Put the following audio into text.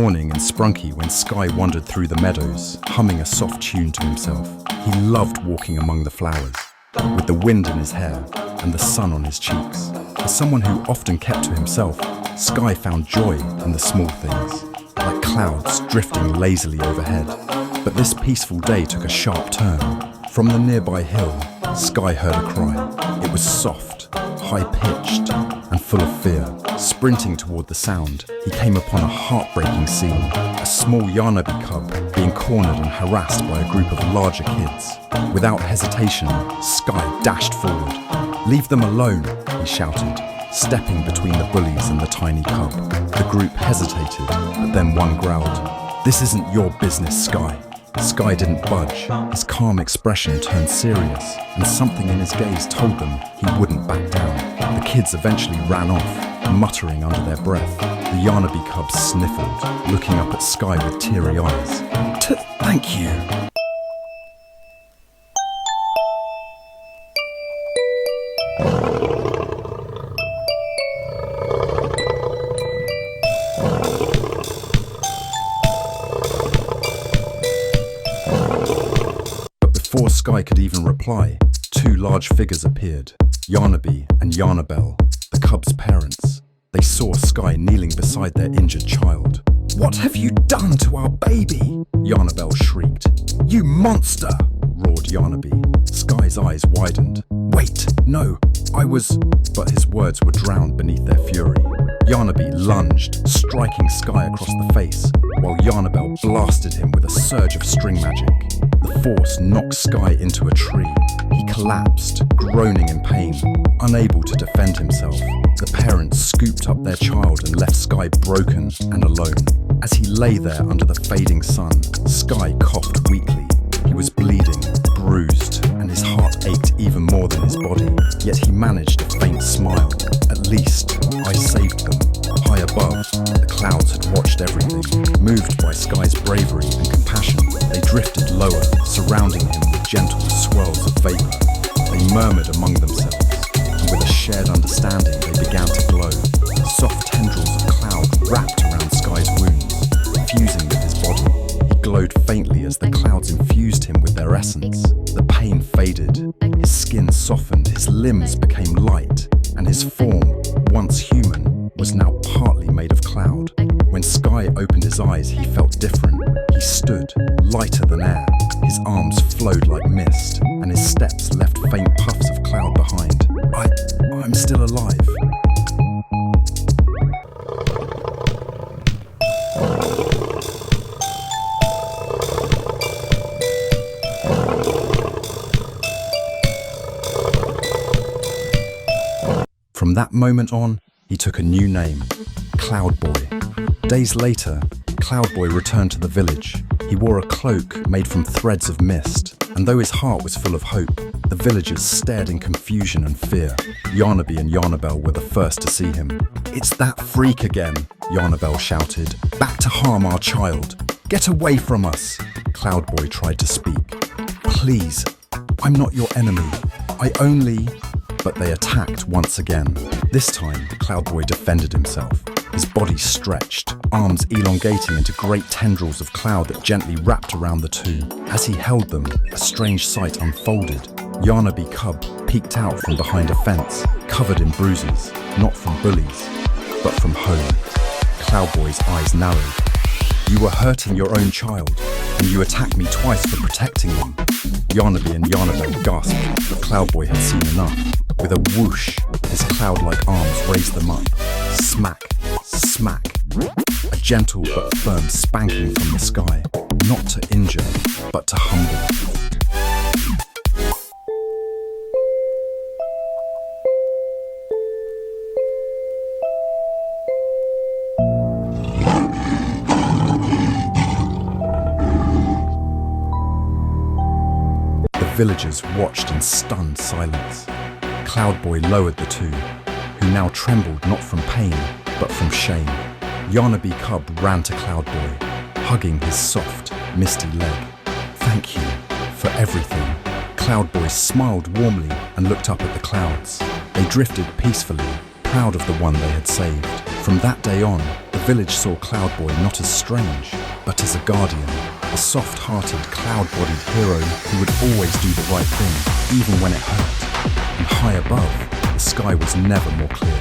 morning in Sprunky when Sky wandered through the meadows, humming a soft tune to himself. He loved walking among the flowers, with the wind in his hair and the sun on his cheeks. As someone who often kept to himself, Sky found joy in the small things, like clouds drifting lazily overhead. But this peaceful day took a sharp turn. From the nearby hill, Sky heard a cry. It was soft, high-pitched, and full of fear. Sprinting toward the sound, he came upon a heartbreaking scene. A small Yarnaby cub being cornered and harassed by a group of larger kids. Without hesitation, Sky dashed forward. "Leave them alone," he shouted, stepping between the bullies and the tiny cub. The group hesitated, but then one growled, "This isn't your business, Sky." Sky didn't budge. His calm expression turned serious, and something in his gaze told them he wouldn't back down. The kids eventually ran off, muttering under their breath. The Yarnaby cub sniffled, looking up at Sky with teary eyes. "Thank you." Before Sky could even reply, two large figures appeared, Yarnaby and Yarnabel, the cub's parents. They saw Sky kneeling beside their injured child. "What have you done to our baby?" Yarnabel shrieked. "You monster!" roared Yarnaby. Sky's eyes widened. "Wait, no, I was..." But his words were drowned beneath their fury. Yarnaby lunged, striking Sky across the face, while Yarnabel blasted him with a surge of string magic. The force knocked Sky into a tree. He collapsed, groaning in pain, unable to defend himself. The parents scooped up their child and left Sky broken and alone. As he lay there under the fading sun, Sky coughed weakly. He was bleeding, bruised, and his heart ached even more than his body. Yet he managed a faint smile. "At least, I saved them." High above, the clouds had watched everything. Moved by Sky's bravery and compassion, they drifted lower, surrounding him with gentle swirls of vapor. They murmured among themselves, and with a shared understanding, they began to glow. Soft tendrils of cloud wrapped around Sky's wounds, fusing with his body. He glowed faintly as the clouds infused him with their essence. The pain faded, his skin softened, his limbs became light, and his form, once human, was now partly made of cloud. When Sky opened his eyes, he felt different. He stood, lighter than air. His arms flowed like mist, and his steps left faint puffs of cloud behind. I'm still alive. From that moment on, he took a new name, Cloud Boy. Days later, Cloud Boy returned to the village. He wore a cloak made from threads of mist, and though his heart was full of hope, the villagers stared in confusion and fear. Yarnaby and Yarnabel were the first to see him. "It's that freak again," Yarnabel shouted. "Back to harm our child. Get away from us." Cloud Boy tried to speak. "Please, I'm not your enemy. I only..." But they attacked once again. This time, Cloud Boy defended himself. His body stretched, arms elongating into great tendrils of cloud that gently wrapped around the two. As he held them, a strange sight unfolded. Yarnaby cub peeked out from behind a fence, covered in bruises, not from bullies, but from home. Cloud Boy's eyes narrowed. "You were hurting your own child, and you attacked me twice for protecting them." Yarnaby and Yarnabel gasped, but Cloud Boy had seen enough. With a whoosh, his cloud-like arms raised them up. Smack, smack. A gentle but firm spanking from the sky, not to injure, but to humble. The villagers watched in stunned silence. Cloud Boy lowered the two, who now trembled not from pain, but from shame. Yarnaby cub ran to Cloud Boy, hugging his soft, misty leg. "Thank you for everything." Cloud Boy smiled warmly and looked up at the clouds. They drifted peacefully, proud of the one they had saved. From that day on, the village saw Cloud Boy not as strange, but as a guardian, a soft-hearted, cloud-bodied hero who would always do the right thing, even when it hurt. And high above, the sky was never more clear.